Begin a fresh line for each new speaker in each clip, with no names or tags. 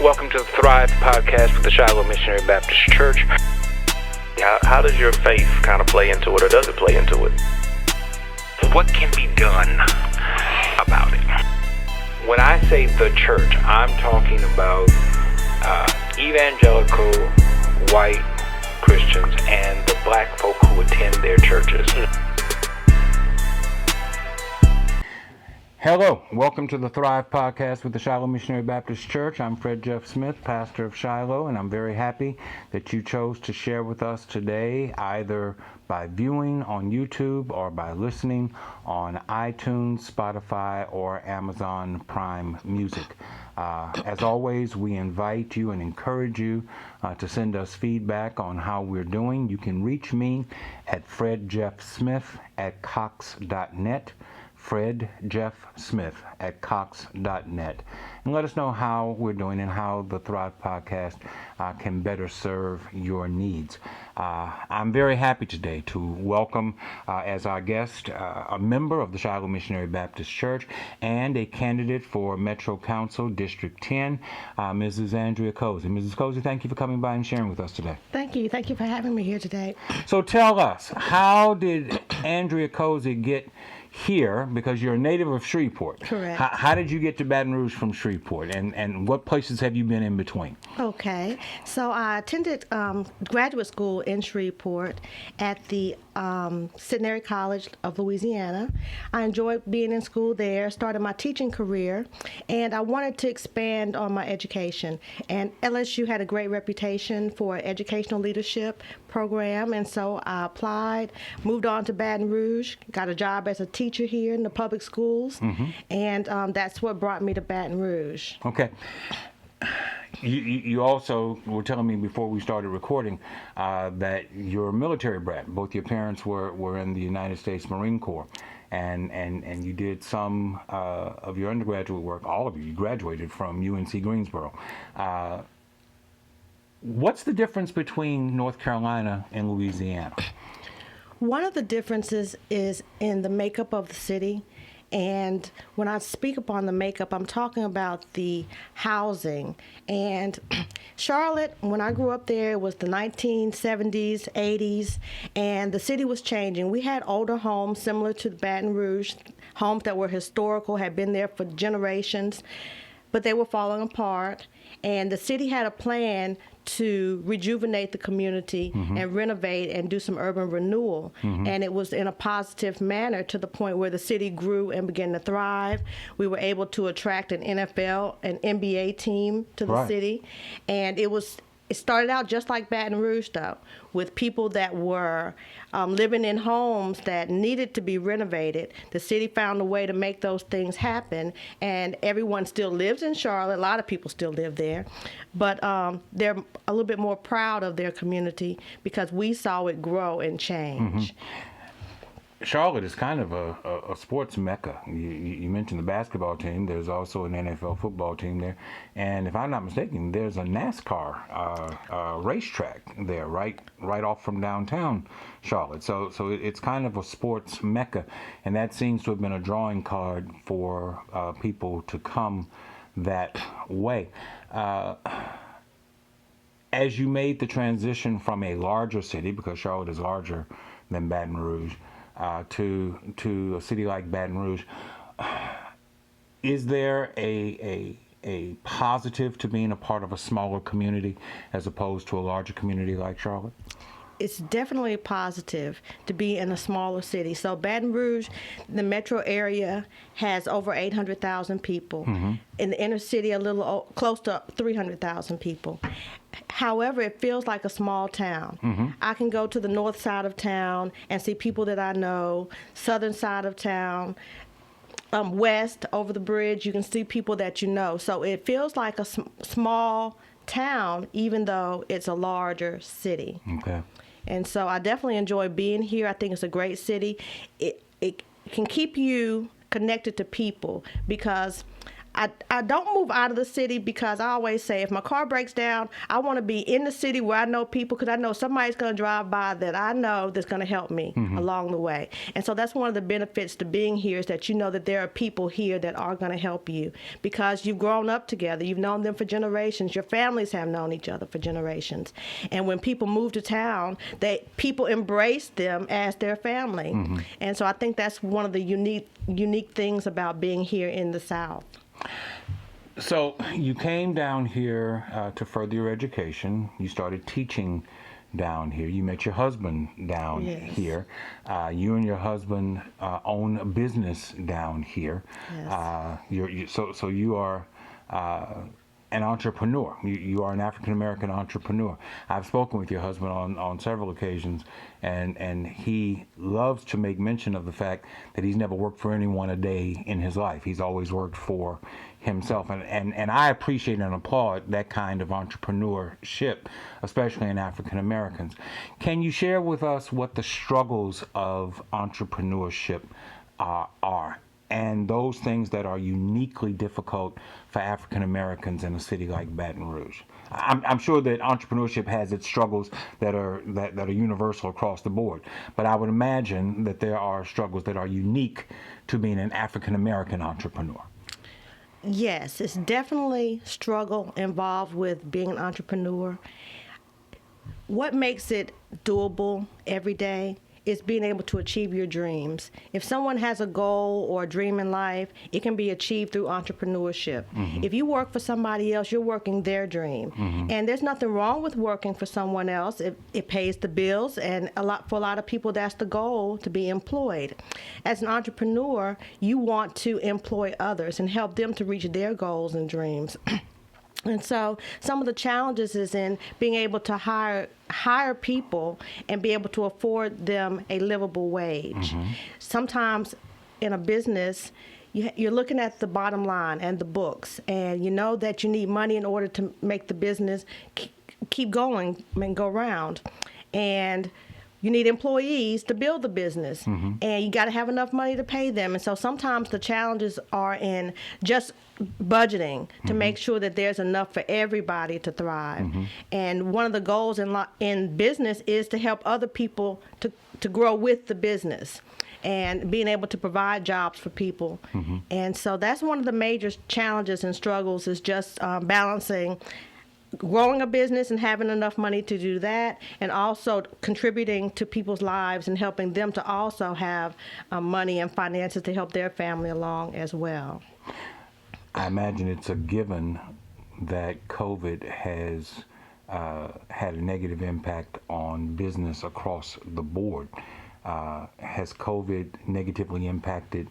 Welcome to the Thrive podcast with the Shiloh Missionary Baptist Church.
How does your faith kind of play into it, or does it play into it?
What can be done about it? When I say the church, I'm talking about evangelical white Christians and the black folk who attend their churches.
Hello, welcome to the Thrive podcast with the Shiloh Missionary Baptist Church. I'm Fred Jeff Smith, pastor of Shiloh, and I'm very happy that you chose to share with us today, either by viewing on YouTube or by listening on iTunes, Spotify, or Amazon Prime Music. As always, we invite you and encourage you to send us feedback on how we're doing. You can reach me at fredjeffsmith@cox.net. Fred Jeff Smith at cox.net, and let us know how we're doing and how the Thrive podcast can better serve your needs. I'm very happy today to welcome as our guest a member of the Shiloh Missionary Baptist Church and a candidate for Metro Council District 10, Mrs. Andrea Cosey. Mrs. Cosey, thank you for coming by and sharing with us today.
Thank you. Thank you for having me here today.
So tell us, how did Andrea Cosey get here, because you're a native of Shreveport?
Correct.
How did you get to Baton Rouge from Shreveport, and what places have you been in between?
Okay, so I attended graduate school in Shreveport at the Centenary College of Louisiana. I enjoyed being in school there, started my teaching career, and I wanted to expand on my education. And LSU had a great reputation for educational leadership program, and so I applied, moved on to Baton Rouge, got a job as a teacher here in the public schools, and that's what brought me to Baton Rouge.
Okay. You also were telling me before we started recording that you're a military brat. Both your parents were in the United States Marine Corps, and you did some of your undergraduate work. All of you graduated from UNC Greensboro. What's the difference between North Carolina and Louisiana?
One of the differences is in the makeup of the city. And when I speak upon the makeup, I'm talking about the housing. And Charlotte, when I grew up there, it was the 1970s, 80s, and the city was changing. We had older homes similar to Baton Rouge, homes that were historical, had been there for generations, but they were falling apart. And the city had a plan to rejuvenate the community and renovate and do some urban renewal. And it was in a positive manner to the point where the city grew and began to thrive. We were able to attract an NFL, an NBA team to the city. And it started out just like Baton Rouge, though, with people that were living in homes that needed to be renovated. The city found a way to make those things happen, and everyone still lives in Charlotte. A lot of people still live there, but they're a little bit more proud of their community because we saw it grow and change.
Charlotte is kind of a sports mecca. You mentioned the basketball team. There's also an NFL football team there. And if I'm not mistaken, there's a NASCAR racetrack there, right off from downtown Charlotte. So it's kind of a sports mecca. And that seems to have been a drawing card for people to come that way. As you made the transition from a larger city, because Charlotte is larger than Baton Rouge, to a city like Baton Rouge, is there a positive to being a part of a smaller community as opposed to a larger community like Charlotte?
It's definitely positive to be in a smaller city. So Baton Rouge, the metro area, has over 800,000 people. In the inner city, a little close to 300,000 people. However, it feels like a small town. I can go to the north side of town and see people that I know, southern side of town, west, over the bridge, you can see people that you know. So it feels like a small town, even though it's a larger city.
Okay.
And so I definitely enjoy being here. I think it's a great city. It can keep you connected to people because I don't move out of the city because I always say if my car breaks down, I want to be in the city where I know people, because I know somebody's going to drive by that I know that's going to help me along the way. And so that's one of the benefits to being here, is that you know that there are people here that are going to help you because you've grown up together. You've known them for generations. Your families have known each other for generations. And when people move to town, people embrace them as their family. And so I think that's one of the unique things about being here in the South.
So you came down here to further your education. You started teaching down here. You met your husband down here. You and your husband own a business down here.
Yes.
So you are an entrepreneur. You are an African American entrepreneur. I've spoken with your husband on several occasions, and he loves to make mention of the fact that he's never worked for anyone a day in his life. He's always worked for himself, and I appreciate and applaud that kind of entrepreneurship, especially in African Americans. Can you share with us what the struggles of entrepreneurship are? And those things that are uniquely difficult for African Americans in a city like Baton Rouge. I'm sure that entrepreneurship has its struggles that are universal across the board, but I would imagine that there are struggles that are unique to being an African American entrepreneur.
Yes, it's definitely struggle involved with being an entrepreneur. What makes it doable every day is being able to achieve your dreams. If someone has a goal or a dream in life, it can be achieved through entrepreneurship. If you work for somebody else, you're working their dream. And there's nothing wrong with working for someone else. It pays the bills, and for a lot of people, that's the goal, to be employed. As an entrepreneur, you want to employ others and help them to reach their goals and dreams. And so some of the challenges is in being able to hire people and be able to afford them a livable wage. Sometimes in a business, you're looking at the bottom line and the books, and you know that you need money in order to make the business keep going and go round. And you need employees to build the business, and you got to have enough money to pay them. And so sometimes the challenges are in just budgeting to make sure that there's enough for everybody to thrive. And one of the goals in business is to help other people to grow with the business and being able to provide jobs for people. And so that's one of the major challenges and struggles, is just balancing growing a business and having enough money to do that, and also contributing to people's lives and helping them to also have money and finances to help their family along as well.
I imagine it's a given that COVID has had a negative impact on business across the board. Has COVID negatively impacted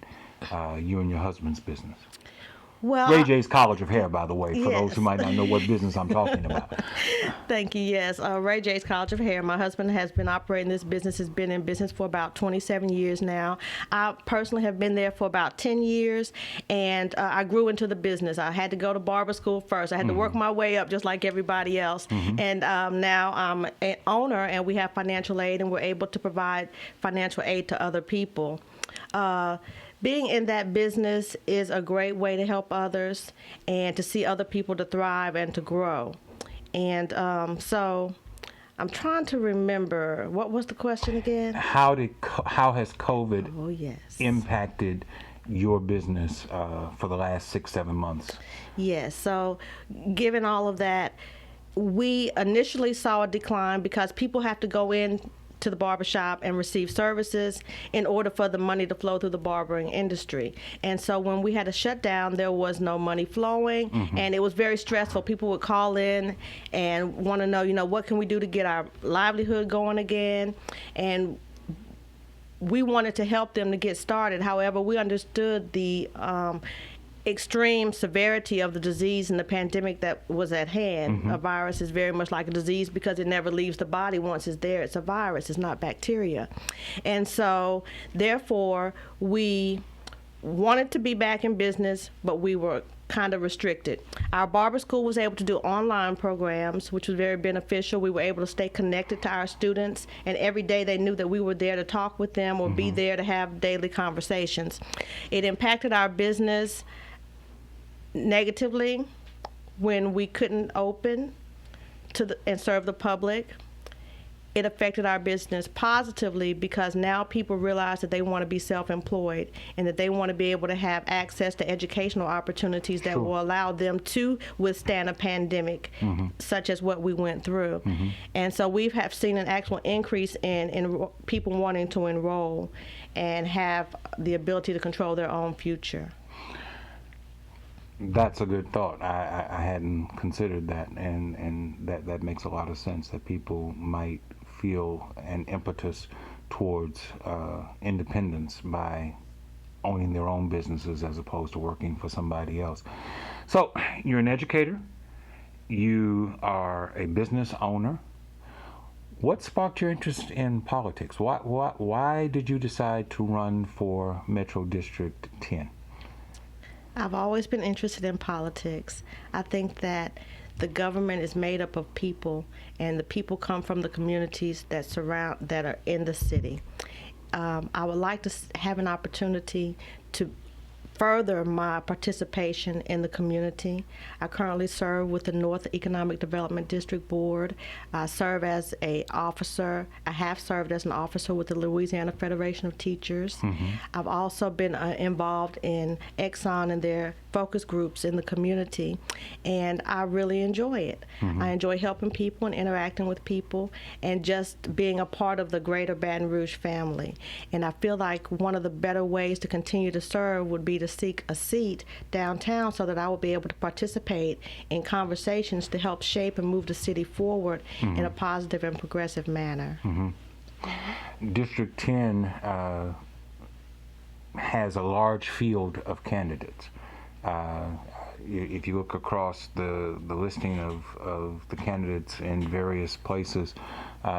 you and your husband's business?
Well,
Ray J's College of Hair, by the way, for
yes.
those who might not know what business I'm talking about.
Thank you. Yes, Ray J's College of Hair. My husband has been operating this business, has been in business for about 27 years now. I personally have been there for about 10 years, and I grew into the business. I had to go to barber school first. I had to work my way up just like everybody else. And now I'm an owner, and we have financial aid, and we're able to provide financial aid to other people. Being in that business is a great way to help others and to see other people to thrive and to grow. And so I'm trying to remember, what was the question again?
How has COVID impacted your business for the last 6-7 months?
Yes, so given all of that, we initially saw a decline because people have to go in to the barbershop and receive services in order for the money to flow through the barbering industry. And so when we had a shutdown, there was no money flowing, and it was very stressful. People would call in and want to know, what can we do to get our livelihood going again? And we wanted to help them to get started. However, we understood the extreme severity of the disease and the pandemic that was at hand. A virus is very much like a disease because it never leaves the body. Once it's there, it's a virus. It's not bacteria. And so, therefore, we wanted to be back in business, but we were kind of restricted. Our barber school was able to do online programs, which was very beneficial. We were able to stay connected to our students, and every day they knew that we were there to talk with them or be there to have daily conversations. It impacted our business Negatively, when we couldn't open and serve the public, it affected our business. Positively, because now people realize that they want to be self-employed and that they want to be able to have access to educational opportunities that will allow them to withstand a pandemic such as what we went through. And so we have seen an actual increase in people wanting to enroll and have the ability to control their own future.
That's a good thought. I hadn't considered that, and that makes a lot of sense, that people might feel an impetus towards independence by owning their own businesses as opposed to working for somebody else. So you're an educator, you are a business owner. What sparked your interest in politics? Why did you decide to run for Metro District 10?
I've always been interested in politics. I think that the government is made up of people, and the people come from the communities that are in the city. I would like to have an opportunity to further my participation in the community. I currently serve with the North Economic Development District Board. I serve as an officer. I have served as an officer with the Louisiana Federation of Teachers. I've also been involved in Exxon and their focus groups in the community, and I really enjoy it. I enjoy helping people and interacting with people and just being a part of the greater Baton Rouge family. And I feel like one of the better ways to continue to serve would be to seek a seat downtown so that I will be able to participate in conversations to help shape and move the city forward in a positive and progressive manner.
District 10 has a large field of candidates. If you look across the listing of the candidates in various places,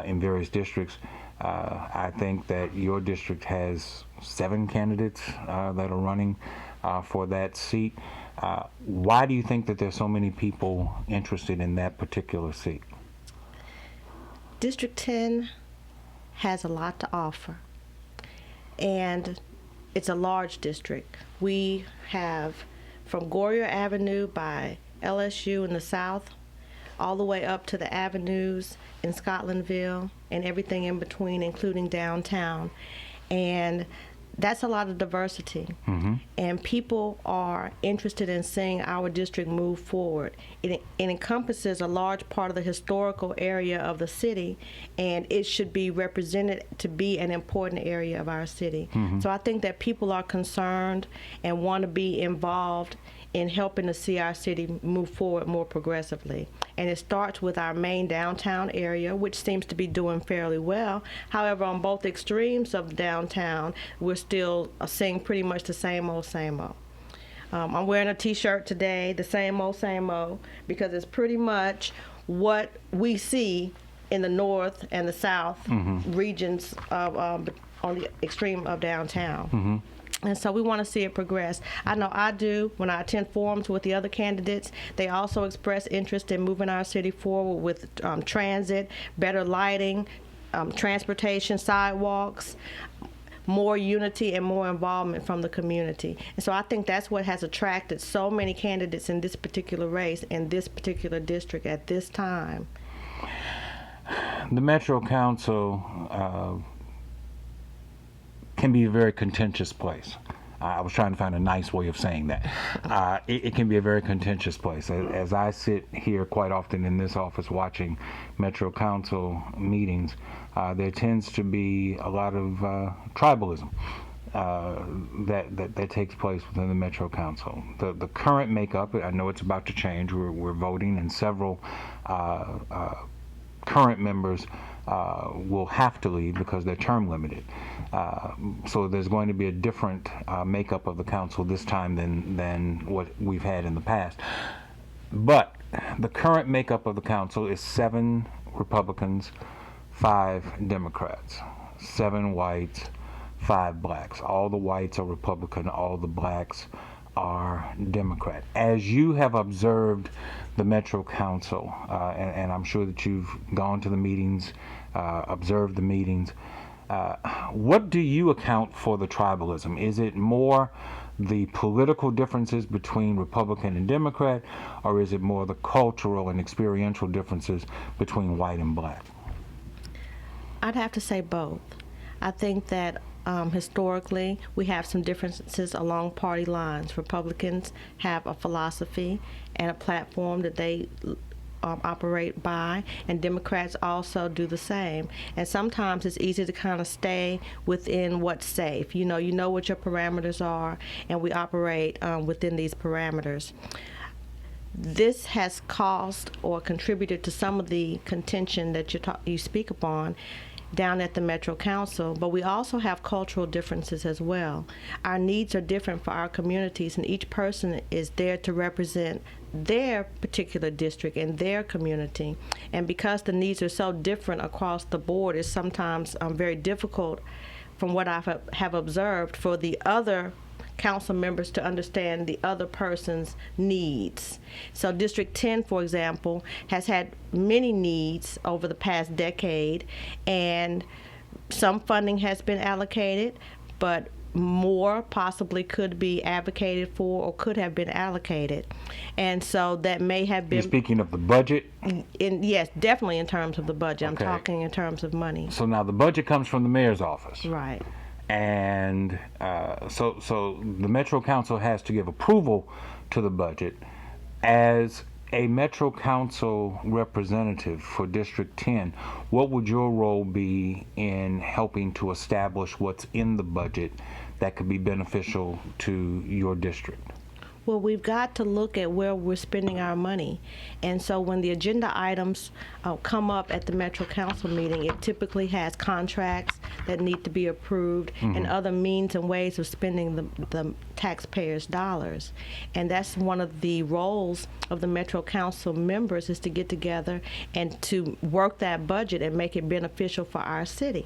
in various districts, I think that your district has 7 candidates that are running for that seat. Why do you think that there's so many people interested in that particular seat?
District 10 has a lot to offer, and it's a large district. We have from Goyer Avenue by LSU in the south, all the way up to the avenues in Scotlandville and everything in between, including downtown. And that's a lot of diversity. And people are interested in seeing our district move forward. It encompasses a large part of the historical area of the city, and it should be represented to be an important area of our city. So I think that people are concerned and want to be involved in helping to see our city move forward more progressively. And it starts with our main downtown area, which seems to be doing fairly well. However, on both extremes of downtown, we're still seeing pretty much the same old, same old. I'm wearing a t-shirt today, the same old, because it's pretty much what we see in the north and the south regions of, on the extreme of downtown. And so we want to see it progress. I know I do. When I attend forums with the other candidates, they also express interest in moving our city forward with transit, better lighting, transportation, sidewalks, more unity and more involvement from the community. And so I think that's what has attracted so many candidates in this particular race, in this particular district at this time.
The Metro Council can be a very contentious place. I was trying to find a nice way of saying that. It can be a very contentious place. As I sit here quite often in this office watching Metro Council meetings, there tends to be a lot of tribalism that takes place within the Metro Council. The current makeup, I know it's about to change. We're voting, and several current members will have to leave because they're term limited. So there's going to be a different makeup of the council this time than what we've had in the past. But the current makeup of the council is 7 Republicans, 5 Democrats, 7 whites, 5 blacks. All the whites are Republican, all the blacks are Democrat. As you have observed the Metro Council, and I'm sure that you've gone to the meetings, observed the meetings, what do you account for the tribalism? Is it more the political differences between Republican and Democrat, or is it more the cultural and experiential differences between white and black?
I'd have to say both. I think that historically we have some differences along party lines. Republicans have a philosophy and a platform that they operate by, and Democrats also do the same. And sometimes it's easy to kind of stay within what's safe. You know what your parameters are, and we operate within these parameters. This has caused or contributed to some of the contention that you speak upon down at the Metro Council, but we also have cultural differences as well. Our needs are different for our communities, and each person is there to represent their particular district and their community. And because the needs are so different across the board, it's sometimes very difficult, from what I have observed, for the other council members to understand the other person's needs. So District 10, for example, has had many needs over the past decade, and some funding has been allocated, but more possibly could be advocated for or could have been allocated. And so that may have been...
You're speaking of the budget?
Yes, definitely in terms of the budget.
Okay.
I'm talking in terms of money.
So now the budget comes from the mayor's office.
Right.
And so the Metro Council has to give approval to the budget. As a Metro Council representative for District 10, what would your role be in helping to establish what's in the budget that could be beneficial to your district?
Well, we've got to look at where we're spending our money. And so when the agenda items come up at the Metro Council meeting, it typically has contracts that need to be approved and other means and ways of spending the taxpayers' dollars. And that's one of the roles of the Metro Council members, is to get together and to work that budget and make it beneficial for our city.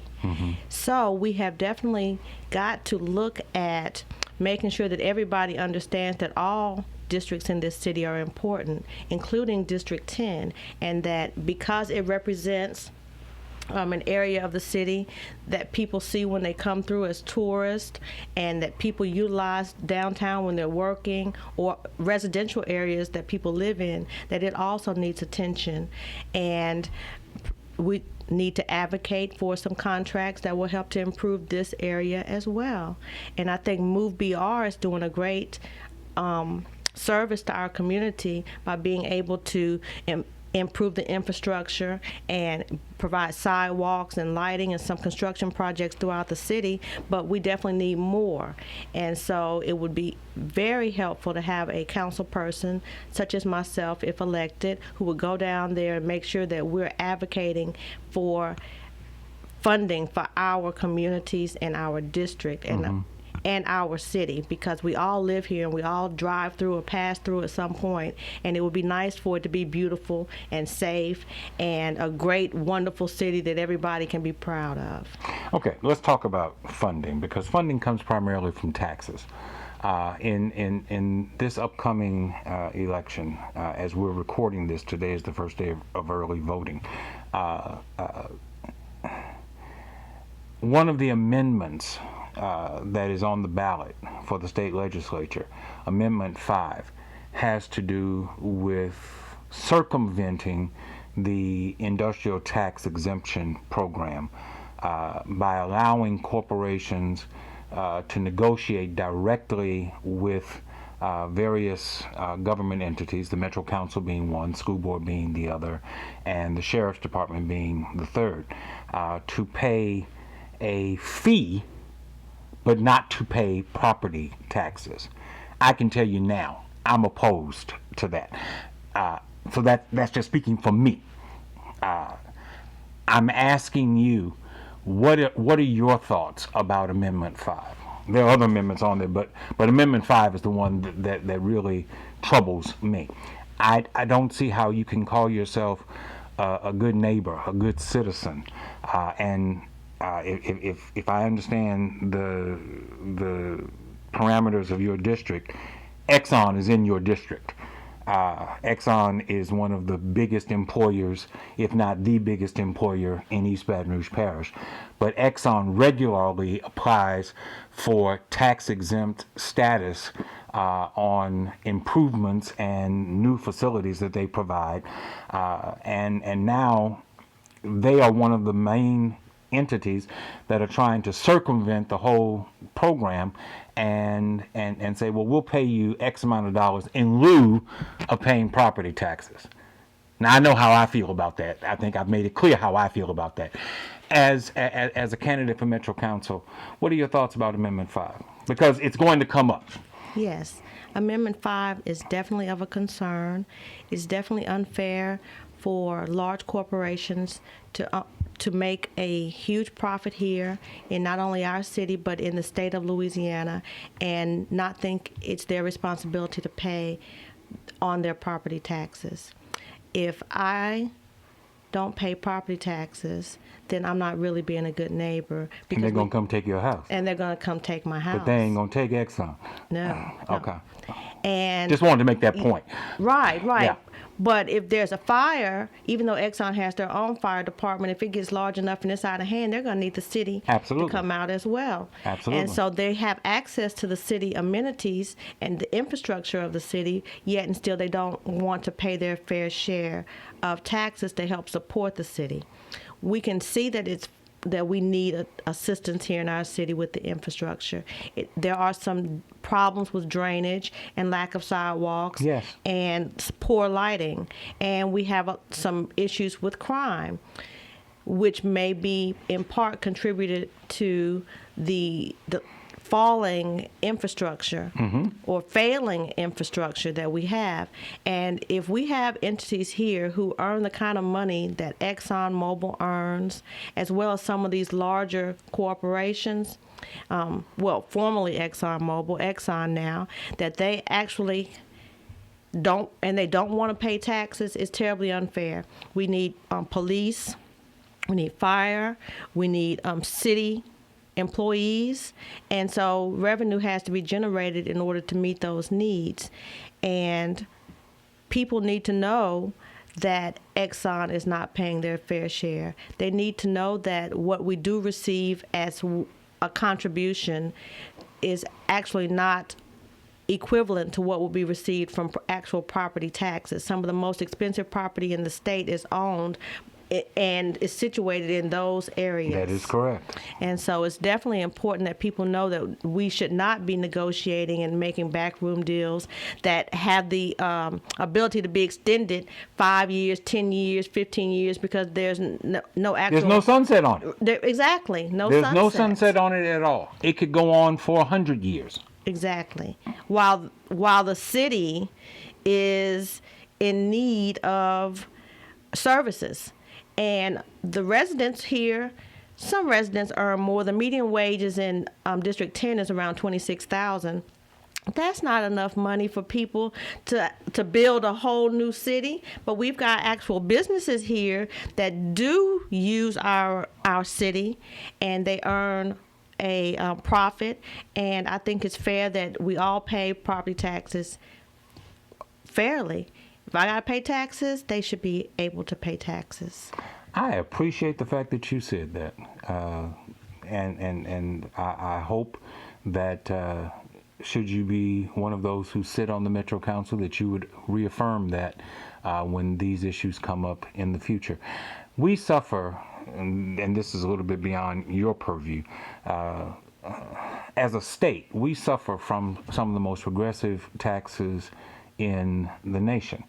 So we have definitely got to look at making sure that everybody understands that all districts in this city are important, including District 10, and that because it represents an area of the city that people see when they come through as tourists, and that people utilize downtown when they're working, or residential areas that people live in, that it also needs attention. And we need to advocate for some contracts that will help to improve this area as well. And I think Move BR is doing a great service to our community by being able to improve the infrastructure and provide sidewalks and lighting and some construction projects throughout the city, but we definitely need more. And so it would be very helpful to have a council person, such as myself, if elected, who would go down there and make sure that we're advocating for funding for our communities and our district and our city, because we all live here and we all drive through or pass through at some point, and it would be nice for it to be beautiful and safe and a great, wonderful city that everybody can be proud of.
Okay, let's talk about funding, because funding comes primarily from taxes. In this upcoming election, as we're recording this, today is the first day of early voting. One of the amendments that is on the ballot for the state legislature, Amendment 5, has to do with circumventing the industrial tax exemption program by allowing corporations to negotiate directly with various government entities, the Metro Council being one, school board being the other, and the Sheriff's Department being the third, to pay a fee but not to pay property taxes. I can tell you now, I'm opposed to that. So that's just speaking for me. I'm asking you, what are your thoughts about Amendment 5? There are other amendments on there, but Amendment 5 is the one that really troubles me. I don't see how you can call yourself a good neighbor, a good citizen, and if I understand the parameters of your district, Exxon is in your district. Exxon is one of the biggest employers, if not the biggest employer in East Baton Rouge Parish. But Exxon regularly applies for tax-exempt status on improvements and new facilities that they provide. And now they are one of the main entities that are trying to circumvent the whole program and say, well, we'll pay you X amount of dollars in lieu of paying property taxes. Now, I know how I feel about that. I think I've made it clear how I feel about that. As a candidate for Metro Council, what are your thoughts about Amendment 5? Because it's going to come up.
Yes, Amendment 5 is definitely of a concern. It's definitely unfair for large corporations to make a huge profit here in not only our city but in the state of Louisiana and not think it's their responsibility to pay on their property taxes. If I don't pay property taxes, then I'm not really being a good neighbor.
And they're going to come take your house.
And they're going to come take my house.
But they ain't going to take Exxon.
No.
Okay.
And
just wanted to make that point.
Right.
Yeah.
But if there's a fire, even though Exxon has their own fire department, if it gets large enough and it's out of hand, they're going to need the city
Absolutely.
to come out as well.
Absolutely.
And so they have access to the city amenities and the infrastructure of the city, yet and still they don't want to pay their fair share of taxes to help support the city. We can see that we need assistance here in our city with the infrastructure. There are some problems with drainage and lack of sidewalks.
Yes.
And poor lighting. And we have some issues with crime, which may be in part contributed to the falling infrastructure or failing infrastructure that we have. And if we have entities here who earn the kind of money that ExxonMobil earns, as well as some of these larger corporations, formerly ExxonMobil, Exxon now, that they actually don't want to pay taxes, is terribly unfair. We need police, we need fire, we need city employees, and so revenue has to be generated in order to meet those needs. And people need to know that Exxon is not paying their fair share. They need to know that what we do receive as a contribution is actually not equivalent to what will be received from actual property taxes. Some of the most expensive property in the state is owned and is situated in those areas.
That is correct.
And so it's definitely important that people know that we should not be negotiating and making backroom deals that have the ability to be extended 5 years, 10 years, 15 years, because there's no actual...
There's no sunset on it.
Exactly.
There's no sunset on it at all. It could go on for 100 years.
Exactly. While the city is in need of services. And the residents here, some residents earn more. The median wages in District 10 is around $26,000. That's not enough money for people to build a whole new city. But we've got actual businesses here that do use our city, and they earn a profit. And I think it's fair that we all pay property taxes fairly. If I got to pay taxes, they should be able to pay taxes.
I appreciate the fact that you said that. And I hope that should you be one of those who sit on the Metro Council, that you would reaffirm that when these issues come up in the future. We suffer, and this is a little bit beyond your purview, as a state, we suffer from some of the most regressive taxes in the nation.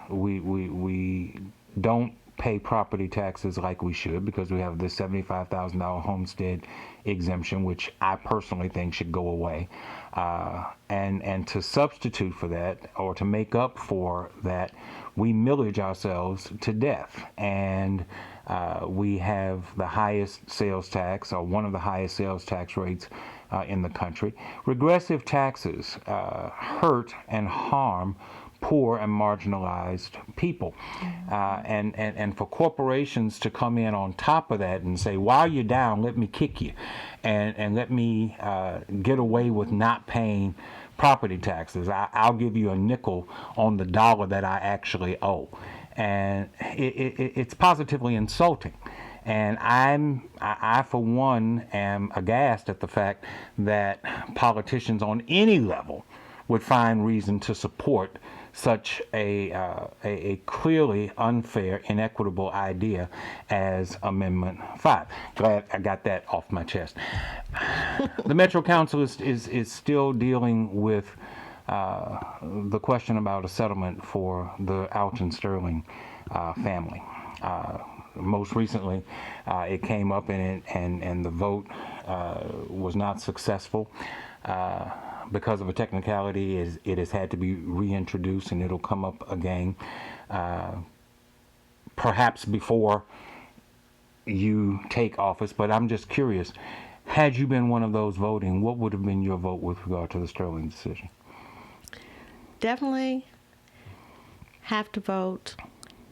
We don't pay property taxes like we should, because we have the $75,000 homestead exemption, which I personally think should go away. And to substitute for that, or to make up for that, we millage ourselves to death. And we have the highest sales tax, or one of the highest sales tax rates in the country. Regressive taxes hurt and harm poor and marginalized people. And for corporations to come in on top of that and say, while you're down, let me kick you, and let me get away with not paying property taxes. I'll give you a nickel on the dollar that I actually owe. And it's positively insulting. And I for one am aghast at the fact that politicians on any level would find reason to support such a clearly unfair, inequitable idea as Amendment 5. Glad I got that off my chest. The Metro Council is still dealing with the question about a settlement for the Alton Sterling family. Most recently, it came up and the vote was not successful. Because of a technicality, it has had to be reintroduced, and it'll come up again, perhaps before you take office. But I'm just curious, had you been one of those voting, what would have been your vote with regard to the Sterling decision?
Definitely have to vote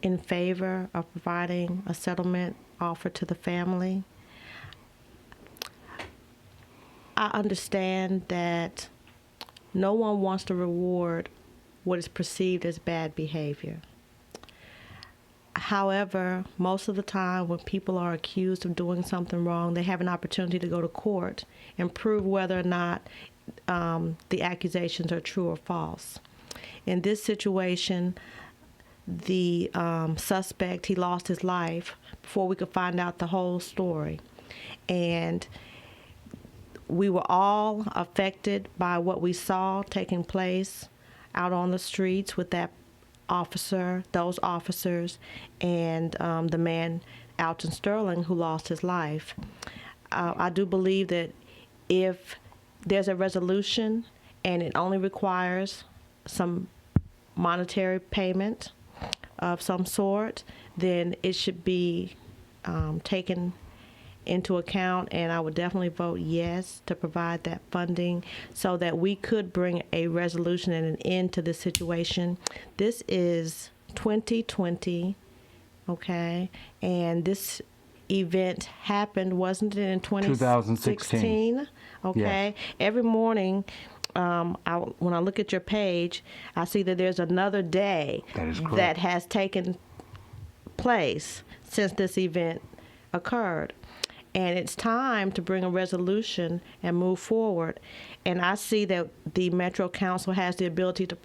in favor of providing a settlement offer to the family. I understand that no one wants to reward what is perceived as bad behavior. However, most of the time when people are accused of doing something wrong, they have an opportunity to go to court and prove whether or not the accusations are true or false. In this situation, the suspect, he lost his life before we could find out the whole story. And we were all affected by what we saw taking place out on the streets with that officer, those officers, and the man, Alton Sterling, who lost his life. I do believe that if there's a resolution and it only requires some monetary payment of some sort, then it should be taken into account, and I would definitely vote yes to provide that funding so that we could bring a resolution and an end to this situation. This is 2020, okay, and this event happened, wasn't it, in 2016? Okay.
Yes.
Every morning, when I look at your page, I see that there's another day that has taken place since this event occurred. And it's time to bring a resolution and move forward. And I see that the Metro Council has the ability to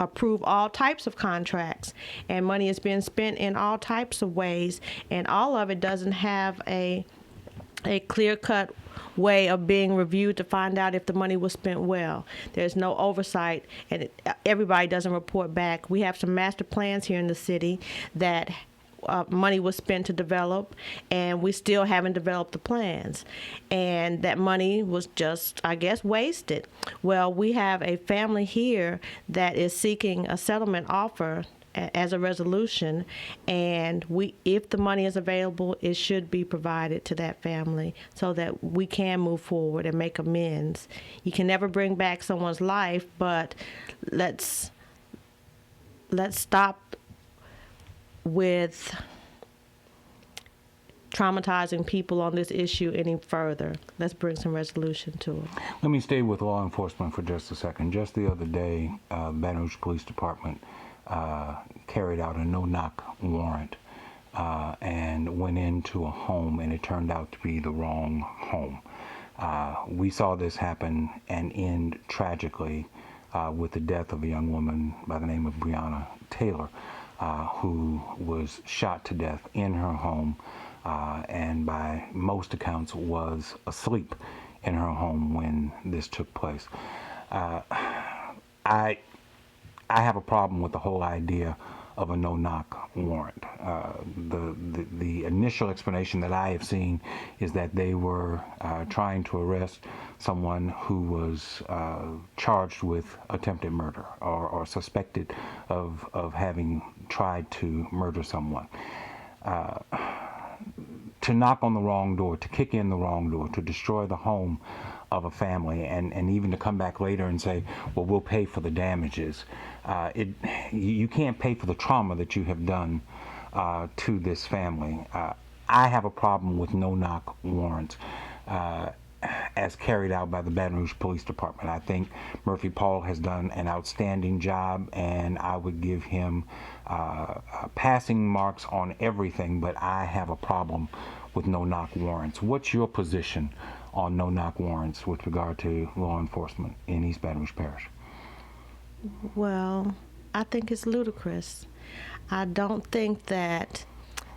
approve all types of contracts, and money is being spent in all types of ways, and all of it doesn't have a clear-cut way of being reviewed to find out if the money was spent well. There's no oversight, and everybody doesn't report back. We have some master plans here in the city that money was spent to develop, and we still haven't developed the plans. And that money was just, I guess, wasted. Well, we have a family here that is seeking a settlement offer as a resolution, and if the money is available, it should be provided to that family so that we can move forward and make amends. You can never bring back someone's life, but let's stop with traumatizing people on this issue any further. Let's bring some resolution to it.
Let me stay with law enforcement for just a second. Just the other day, Baton Rouge Police Department carried out a no-knock warrant and went into a home, and it turned out to be the wrong home. We saw this happen and end tragically with the death of a young woman by the name of Breonna Taylor, who was shot to death in her home, and by most accounts was asleep in her home when this took place. I have a problem with the whole idea of a no-knock warrant. The initial explanation that I have seen is that they were trying to arrest someone who was charged with attempted murder or suspected of having tried to murder someone. To knock on the wrong door, to kick in the wrong door, to destroy the home of a family, and even to come back later and say, well, we'll pay for the damages. You can't pay for the trauma that you have done to this family. I have a problem with no-knock warrants. as carried out by the Baton Rouge Police Department. I think Murphy Paul has done an outstanding job, and I would give him passing marks on everything, but I have a problem with no-knock warrants. What's your position on no-knock warrants with regard to law enforcement in East Baton Rouge Parish?
Well, I think it's ludicrous. I don't think that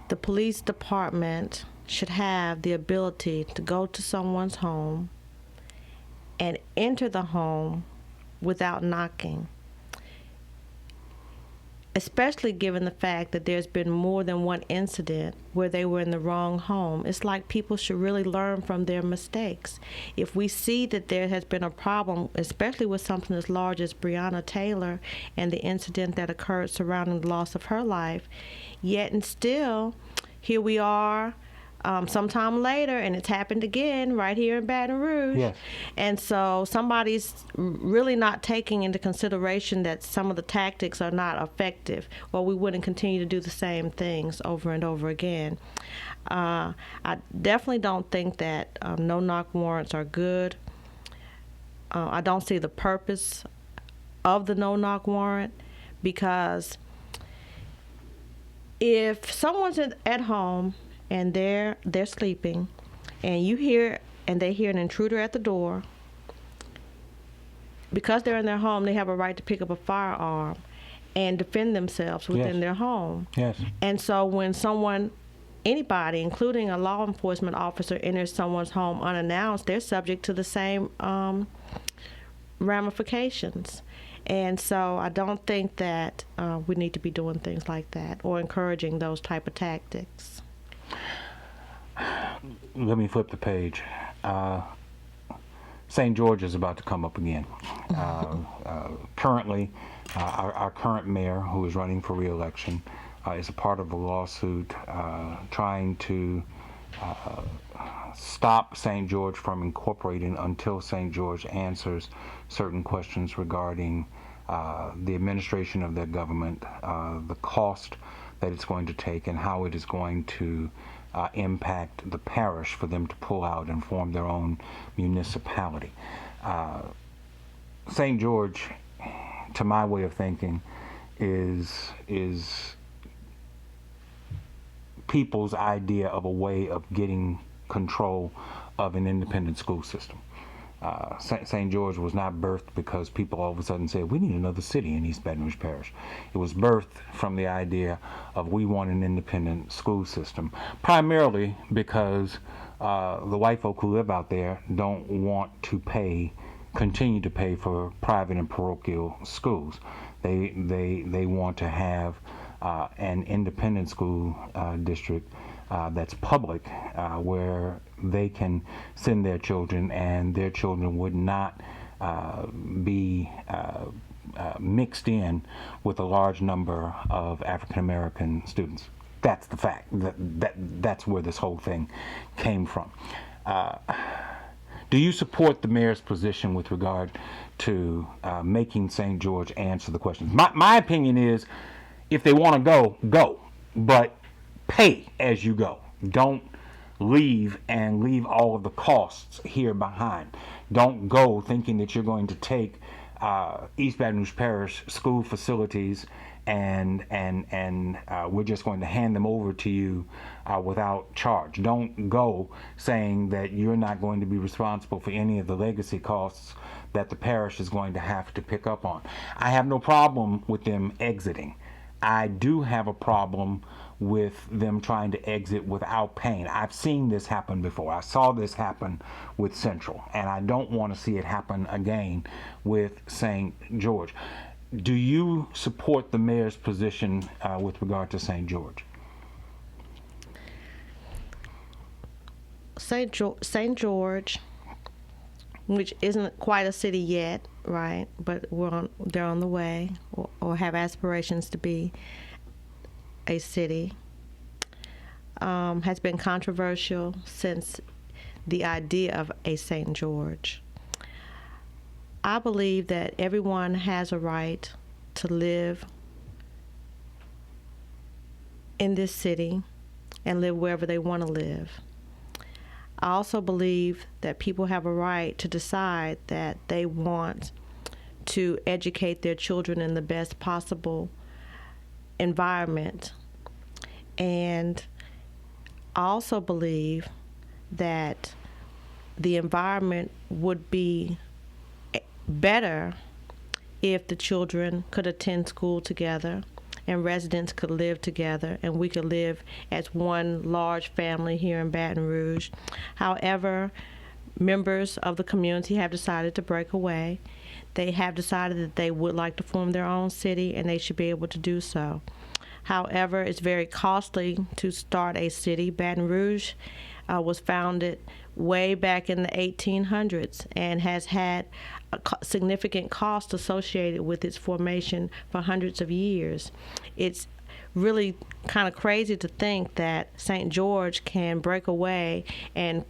the police department should have the ability to go to someone's home and enter the home without knocking, especially given the fact that there's been more than one incident where they were in the wrong home. It's like people should really learn from their mistakes. If we see that there has been a problem, especially with something as large as Breonna Taylor and the incident that occurred surrounding the loss of her life, yet and still, here we are sometime later, and it's happened again right here in Baton Rouge.
Yes.
And so somebody's really not taking into consideration that some of the tactics are not effective, or we wouldn't continue to do the same things over and over again. I definitely don't think that no-knock warrants are good. I don't see the purpose of the no-knock warrant, because if someone's at home and they're sleeping, and they hear an intruder at the door, because they're in their home, they have a right to pick up a firearm and defend themselves within their home.
Yes.
And so when anybody, including a law enforcement officer, enters someone's home unannounced, they're subject to the same ramifications. And so I don't think that we need to be doing things like that or encouraging those type of tactics.
Let me flip the page. St. George is about to come up again. Currently, our current mayor, who is running for re-election, is a part of a lawsuit trying to stop St. George from incorporating until St. George answers certain questions regarding the administration of their government, the cost that it's going to take, and how it is going to impact the parish for them to pull out and form their own municipality. St. George, to my way of thinking, is people's idea of a way of getting control of an independent school system. St. George was not birthed because people all of a sudden said, we need another city in East Baton Rouge Parish. It was birthed from the idea of we want an independent school system, primarily because the white folk who live out there don't want to continue to pay for private and parochial schools. They want to have an independent school district that's public, where they can send their children, and their children would not be mixed in with a large number of African American students. That's the fact. That's where this whole thing came from. Do you support the mayor's position with regard to making St. George answer the questions? My opinion is, if they want to go, but pay as you go. Don't leave all of the costs here behind. Don't go thinking that you're going to take East Baton Rouge Parish school facilities and we're just going to hand them over to you without charge. Don't go saying that you're not going to be responsible for any of the legacy costs that the parish is going to have to pick up on. I have no problem with them exiting. I do have a problem with them trying to exit without paying. I've seen this happen before. I saw this happen with Central, and I don't want to see it happen again with St. George. Do you support the mayor's position with regard to St. George?
St. George, which isn't quite a city yet, right? But they're on the way, or have aspirations to be a city, has been controversial since the idea of a St. George. I believe that everyone has a right to live in this city and live wherever they want to live. I also believe that people have a right to decide that they want to educate their children in the best possible environment. And I also believe that the environment would be better if the children could attend school together and residents could live together and we could live as one large family here in Baton Rouge. However, members of the community have decided to break away. They have decided that they would like to form their own city, and they should be able to do so. However, it's very costly to start a city. Baton Rouge was founded way back in the 1800s and has had a significant cost associated with its formation for hundreds of years. It's really kind of crazy to think that St. George can break away and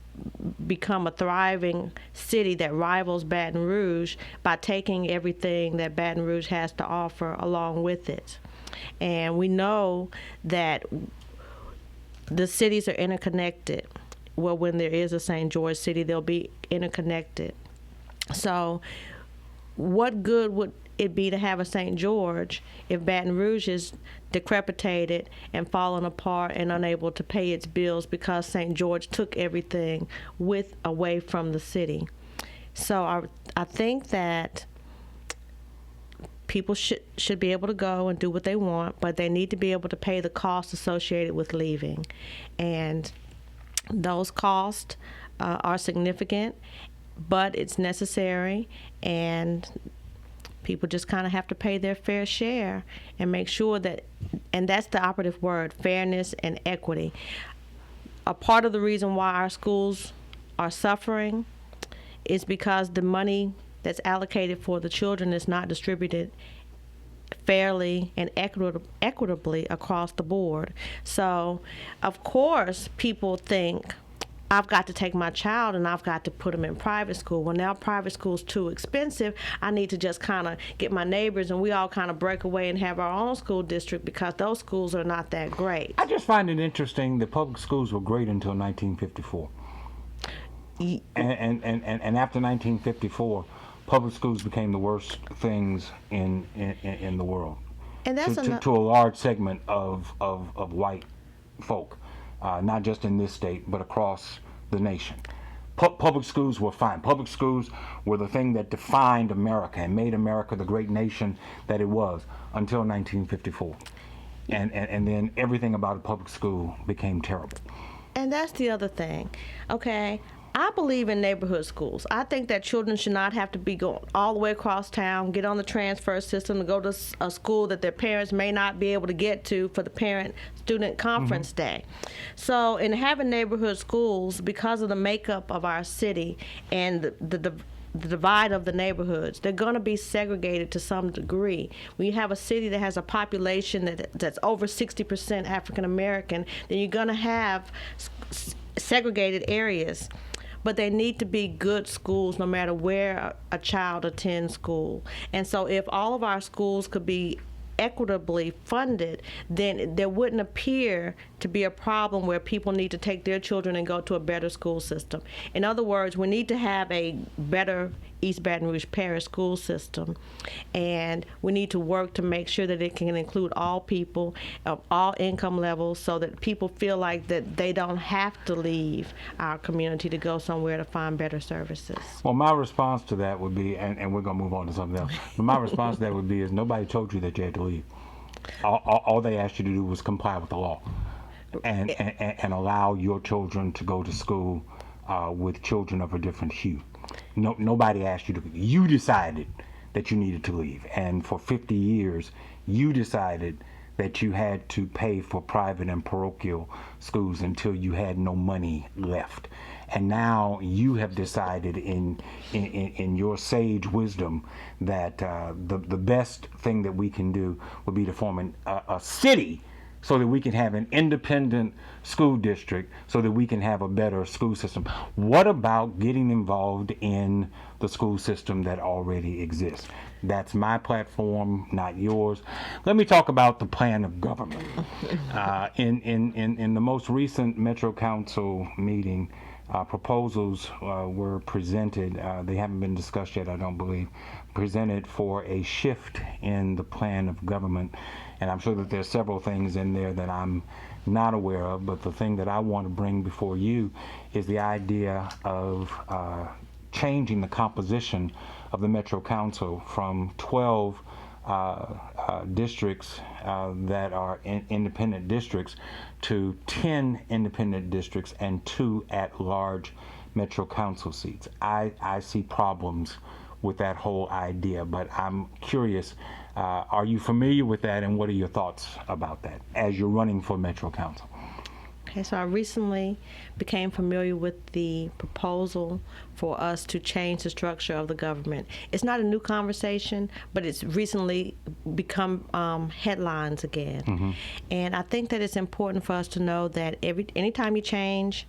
become a thriving city that rivals Baton Rouge by taking everything that Baton Rouge has to offer along with it. And we know that the cities are interconnected. Well, when there is a St. George city, they'll be interconnected. So what good would it be to have a St. George if Baton Rouge is decrepitated and fallen apart and unable to pay its bills because St. George took everything away from the city? So I think that people should be able to go and do what they want, but they need to be able to pay the costs associated with leaving. And those costs are significant, but it's necessary, and people just kind of have to pay their fair share and make sure that, and that's the operative word, fairness and equity. A part of the reason why our schools are suffering is because the money that's allocated for the children is not distributed fairly and equitably across the board. So, of course, people think, I've got to take my child and I've got to put them in private school. Well, now private school's too expensive. I need to just kind of get my neighbors and we all kind of break away and have our own school district because those schools are not that great.
I just find it interesting that public schools were great until 1954. And after 1954, public schools became the worst things in the world.
And that's
to a large segment of white folk. Not just in this state, but across the nation. Public schools were fine. Public schools were the thing that defined America and made America the great nation that it was until 1954. And then everything about a public school became terrible.
And that's the other thing. Okay, I believe in neighborhood schools. I think that children should not have to be going all the way across town, get on the transfer system to go to a school that their parents may not be able to get to for the parent-student conference day. So in having neighborhood schools, because of the makeup of our city and the divide of the neighborhoods, they're going to be segregated to some degree. When you have a city that has a population that's over 60% African American, then you're going to have segregated areas. But they need to be good schools no matter where a child attends school. And so if all of our schools could be equitably funded, then there wouldn't appear to be a problem where people need to take their children and go to a better school system. In other words, we need to have a better East Baton Rouge Parish school system, and we need to work to make sure that it can include all people of all income levels so that people feel like that they don't have to leave our community to go somewhere to find better services.
Well, my response to that would be, and we're going to move on to something else, but my response to that would be is nobody told you that you had to leave. All they asked you to do was comply with the law and allow your children to go to school with children of a different hue. Nobody asked you to. You decided that you needed to leave, and for 50 years, you decided that you had to pay for private and parochial schools until you had no money left. And now you have decided in your sage wisdom that the best thing that we can do would be to form a city so that we can have an independent school district so that we can have a better school system. What about getting involved in the school system that already exists? That's my platform, not yours. Let me talk about the plan of government. In the most recent Metro Council meeting, proposals were presented. They haven't been discussed yet, I don't believe, presented for a shift in the plan of government. And I'm sure that there's several things in there that I'm not aware of, but the thing that I want to bring before you is the idea of changing the composition of the Metro Council from 12 districts that are independent districts to 10 independent districts and 2 at-large Metro Council seats. I see problems with that whole idea, but I'm curious, are you familiar with that, and what are your thoughts about that as you're running for Metro Council?
Okay, so I recently became familiar with the proposal for us to change the structure of the government. It's not a new conversation, but it's recently become headlines again. Mm-hmm. And I think that it's important for us to know that anytime you change,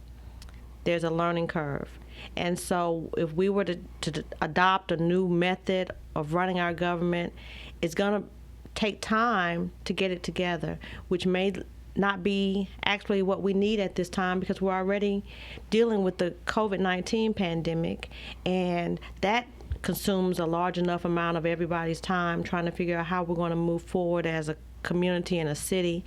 there's a learning curve. And so if we were to adopt a new method of running our government, it's going to take time to get it together, which may not be actually what we need at this time, because we're already dealing with the COVID-19 pandemic, and that consumes a large enough amount of everybody's time trying to figure out how we're going to move forward as a community and a city.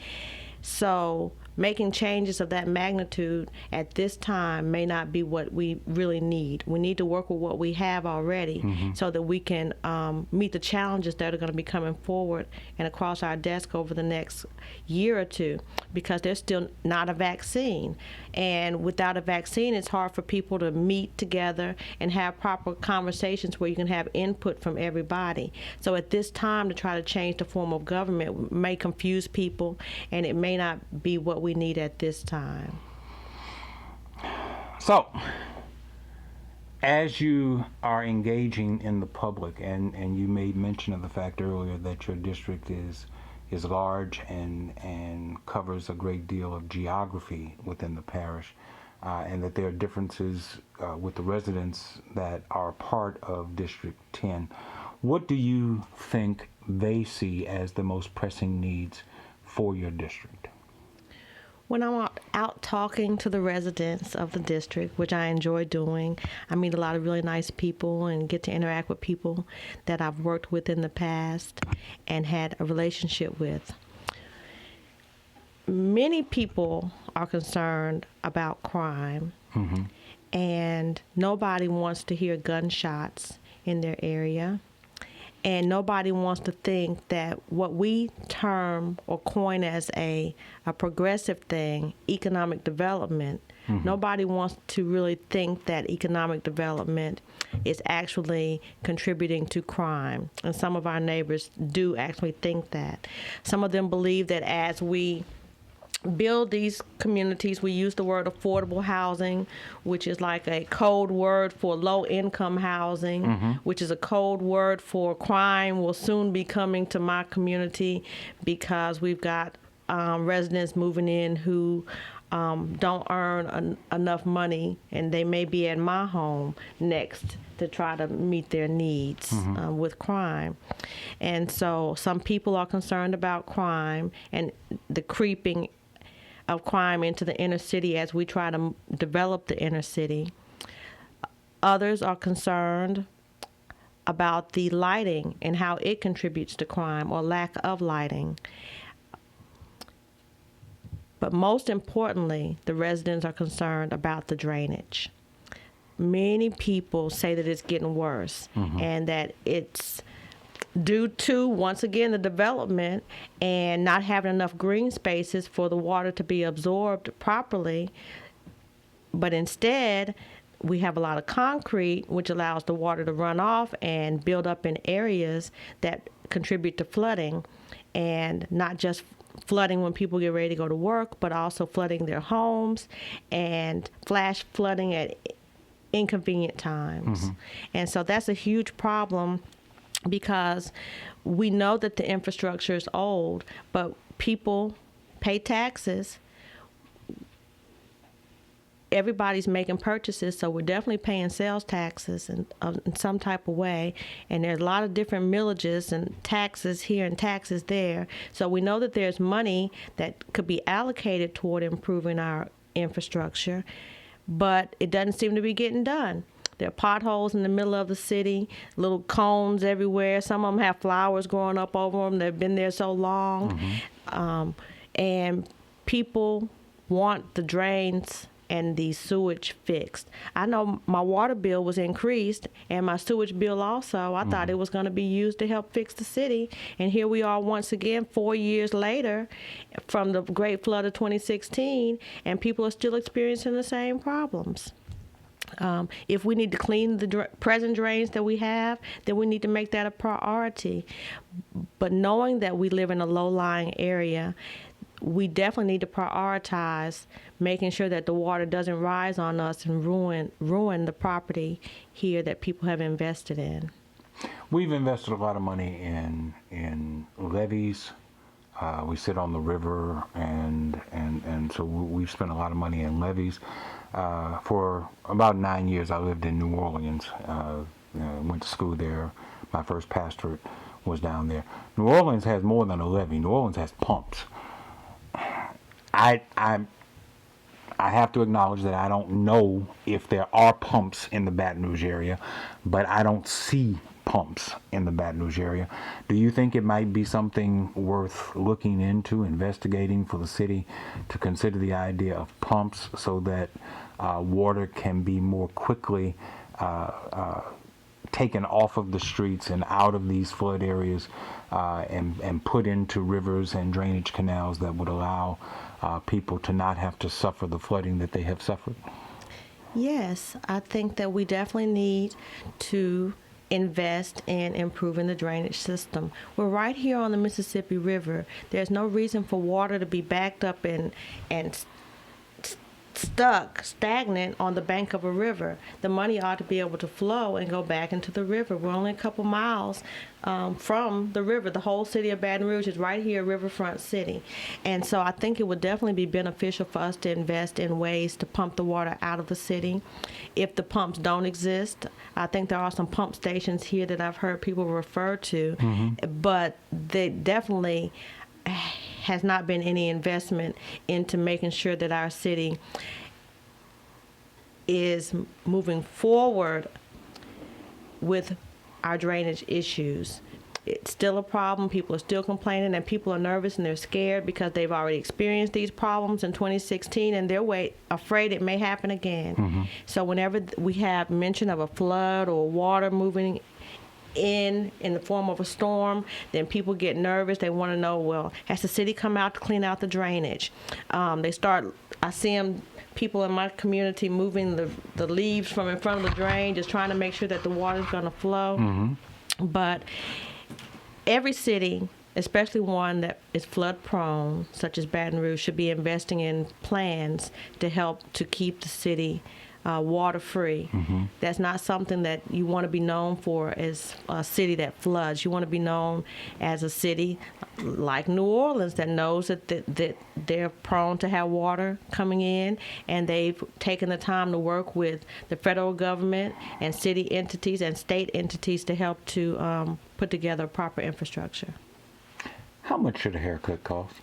So making changes of that magnitude at this time may not be what we really need. We need to work with what we have already, mm-hmm. so that we can meet the challenges that are going to be coming forward and across our desk over the next year or two, because there's still not a vaccine. And without a vaccine, it's hard for people to meet together and have proper conversations where you can have input from everybody. So at this time, to try to change the form of government may confuse people, and it may not be what we need at this time.
So, as you are engaging in the public, and you made mention of the fact earlier that your district is large and covers a great deal of geography within the parish, and that there are differences with the residents that are part of District 10. What do you think they see as the most pressing needs for your district?
When I'm out talking to the residents of the district, which I enjoy doing, I meet a lot of really nice people and get to interact with people that I've worked with in the past and had a relationship with. Many people are concerned about crime, mm-hmm. and nobody wants to hear gunshots in their area. And nobody wants to think that what we term or coin as a progressive thing, economic development, mm-hmm. nobody wants to really think that economic development is actually contributing to crime. And some of our neighbors do actually think that. Some of them believe that as we build these communities, we use the word affordable housing, which is like a code word for low-income housing, mm-hmm. which is a code word for crime will soon be coming to my community, because we've got residents moving in who don't earn enough money, and they may be at my home next to try to meet their needs, mm-hmm. With crime. And so some people are concerned about crime and the creeping of crime into the inner city as we try to develop the inner city. Others are concerned about the lighting and how it contributes to crime or lack of lighting. But most importantly, the residents are concerned about the drainage. Many people say that it's getting worse, mm-hmm. and that it's due to, once again, the development and not having enough green spaces for the water to be absorbed properly. But instead, we have a lot of concrete, which allows the water to run off and build up in areas that contribute to flooding, and not just flooding when people get ready to go to work, but also flooding their homes and flash flooding at inconvenient times. Mm-hmm. And so that's a huge problem, because we know that the infrastructure is old, but people pay taxes. Everybody's making purchases, so we're definitely paying sales taxes in some type of way. And there's a lot of different millages and taxes here and taxes there. So we know that there's money that could be allocated toward improving our infrastructure. but it doesn't seem to be getting done. There are potholes in the middle of the city, little cones everywhere. Some of them have flowers growing up over them. They've been there so long. And people want the drains and the sewage fixed. I know my water bill was increased and my sewage bill also. I thought it was going to be used to help fix the city. And here we are once again 4 years later from the Great Flood of 2016, and people are still experiencing the same problems. If we need to clean the present drains that we have, then we need to make that a priority. But knowing that we live in a low-lying area, we definitely need to prioritize making sure that the water doesn't rise on us and ruin the property here that people have invested in.
We've invested a lot of money in levees. We sit on the river, and so we've spent a lot of money in levees. For about 9 years, I lived in New Orleans. Went to school there. My first pastorate was down there. New Orleans has more than a levee. New Orleans has pumps. I have to acknowledge that I don't know if there are pumps in the Baton Rouge area, but I don't see pumps in the Baton Rouge area. Do you think it might be something worth looking into, investigating for the city to consider the idea of pumps so that water can be more quickly taken off of the streets and out of these flood areas and put into rivers and drainage canals that would allow people to not have to suffer the flooding that they have suffered?
Yes, I think that we definitely need to invest in improving the drainage system. We're right here on the Mississippi River. There's no reason for water to be backed up and stuck, stagnant on the bank of a river. The money ought to be able to flow and go back into the river. We're only a couple miles from the river. The whole city of Baton Rouge is right here, riverfront city. And so I think it would definitely be beneficial for us to invest in ways to pump the water out of the city. If the pumps don't exist, I think there are some pump stations here that I've heard people refer to, but they definitely has not been any investment into making sure that our city is moving forward with our drainage issues. It's still a problem. People are still complaining, and people are nervous and they're scared because they've already experienced these problems in 2016, and they're afraid it may happen again. So whenever we have mention of a flood or water moving in the form of a storm, then people get nervous. They want to know, well, has the city come out to clean out the drainage? I see people in my community moving the leaves from in front of the drain, just trying to make sure that the water's going to flow. But every city, especially one that is flood prone, such as Baton Rouge, should be investing in plans to help to keep the city water free. That's not something that you want to be known for as a city that floods. You want to be known as a city like New Orleans that knows that they're prone to have water coming in, and they've taken the time to work with the federal government and city entities and state entities to help to put together proper infrastructure.
How much should a haircut cost?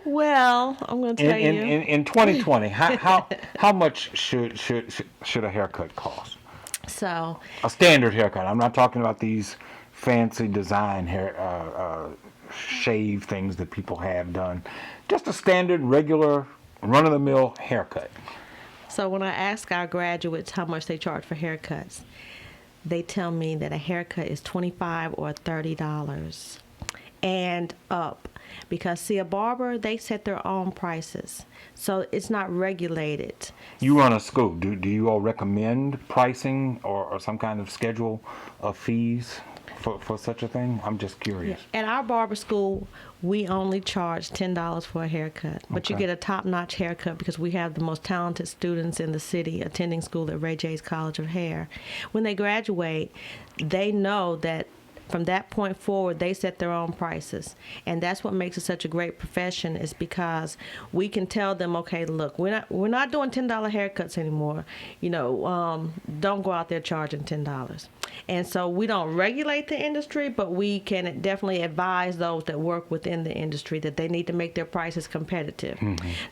Well, I'm going to tell you.
In 2020, how much should a haircut cost?
So
a standard haircut. I'm not talking about these fancy design hair shave things that people have done. Just a standard, regular, run-of-the-mill haircut.
So when I ask our graduates how much they charge for haircuts, they tell me that a haircut is $25 or $30 and up. Because, see, a barber, they set their own prices. So it's not regulated.
You run a school. Do you all recommend pricing or some kind of schedule of fees for such a thing? I'm just curious.
Yeah. At our barber school, we only charge $10 for a haircut. But you get a top-notch haircut because we have the most talented students in the city attending school at Ray J's College of Hair. When they graduate, they know that from that point forward, they set their own prices. And that's what makes it such a great profession, is because we can tell them, okay, look, we're not doing $10 haircuts anymore. Don't go out there charging $10. And so we don't regulate the industry, but we can definitely advise those that work within the industry that they need to make their prices competitive.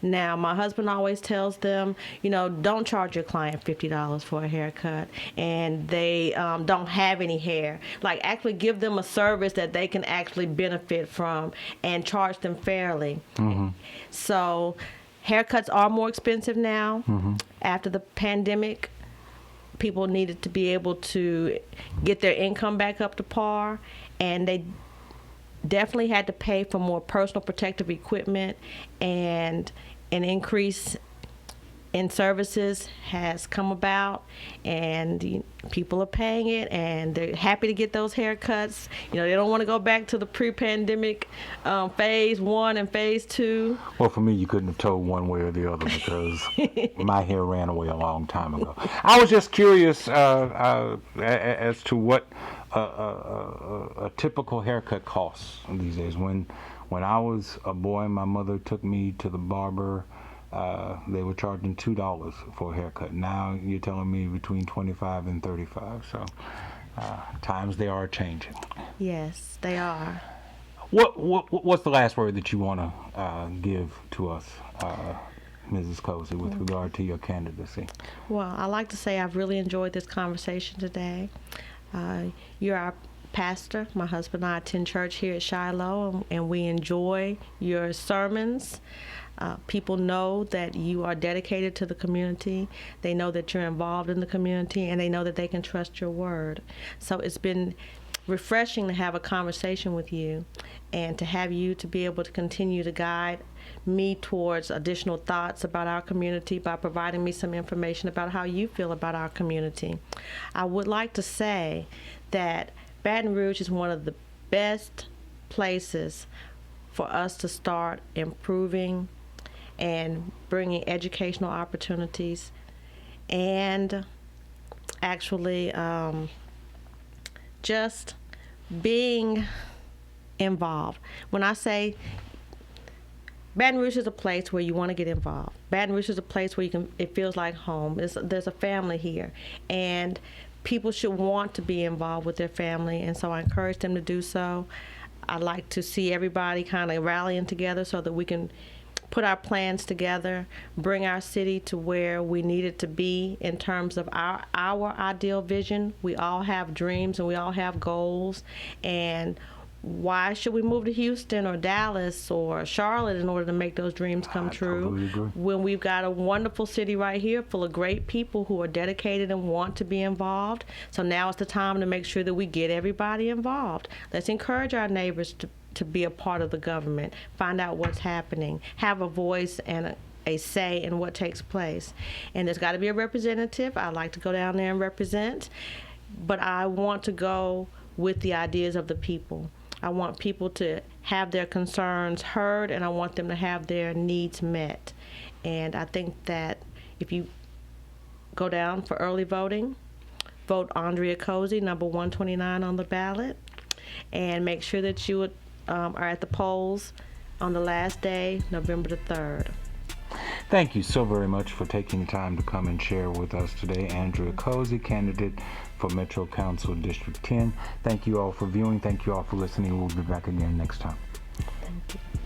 Now, my husband always tells them, don't charge your client $50 for a haircut, and they don't have any hair. Like, actually give them a service that they can actually benefit from and charge them fairly. So haircuts are more expensive now. After the pandemic, people needed to be able to get their income back up to par, and they definitely had to pay for more personal protective equipment, and an increase in services has come about, and people are paying it, and they're happy to get those haircuts. They don't want to go back to the pre-pandemic phase 1 and phase 2.
Well, for me, you couldn't have told one way or the other because my hair ran away a long time ago. I was just curious as to what a typical haircut costs these days. When I was a boy, my mother took me to the barber. They were charging $2 for a haircut. Now you're telling me between $25 and $35. So times they are changing.
Yes, they are.
What's the last word that you want to give to us, Mrs. Cosey, with regard to your candidacy?
Well, I like to say I've really enjoyed this conversation today. You're our pastor. My husband and I attend church here at Shiloh, and we enjoy your sermons. People know that you are dedicated to the community. They know that you're involved in the community, and they know that they can trust your word. So it's been refreshing to have a conversation with you, and to have you to be able to continue to guide me towards additional thoughts about our community by providing me some information about how you feel about our community. I would like to say that Baton Rouge is one of the best places for us to start improving and bringing educational opportunities, and actually just being involved. When I say Baton Rouge is a place where you want to get involved. Baton Rouge is a place where it feels like home. There's a family here, and people should want to be involved with their family, and so I encourage them to do so. I'd like to see everybody kind of rallying together so that we can put our plans together, bring our city to where we need it to be in terms of our ideal vision. We all have dreams and we all have goals, and why should we move to Houston or Dallas or Charlotte in order to make those dreams come true?
Totally agree.
When we've got a wonderful city right here full of great people who are dedicated and want to be involved. So now is the time to make sure that we get everybody involved. Let's encourage our neighbors to be a part of the government, find out what's happening, have a voice and a say in what takes place. And there's got to be a representative. I like to go down there and represent, but I want to go with the ideas of the people. I want people to have their concerns heard, and I want them to have their needs met. And I think that if you go down for early voting, vote Andrea Cosey, number 129 on the ballot, and make sure that you are at the polls on the last day, November the 3rd.
Thank you so very much for taking the time to come and share with us today. Andrea Cosey, candidate for Metro Council District 10. Thank you all for viewing. Thank you all for listening. We'll be back again next time.
Thank you.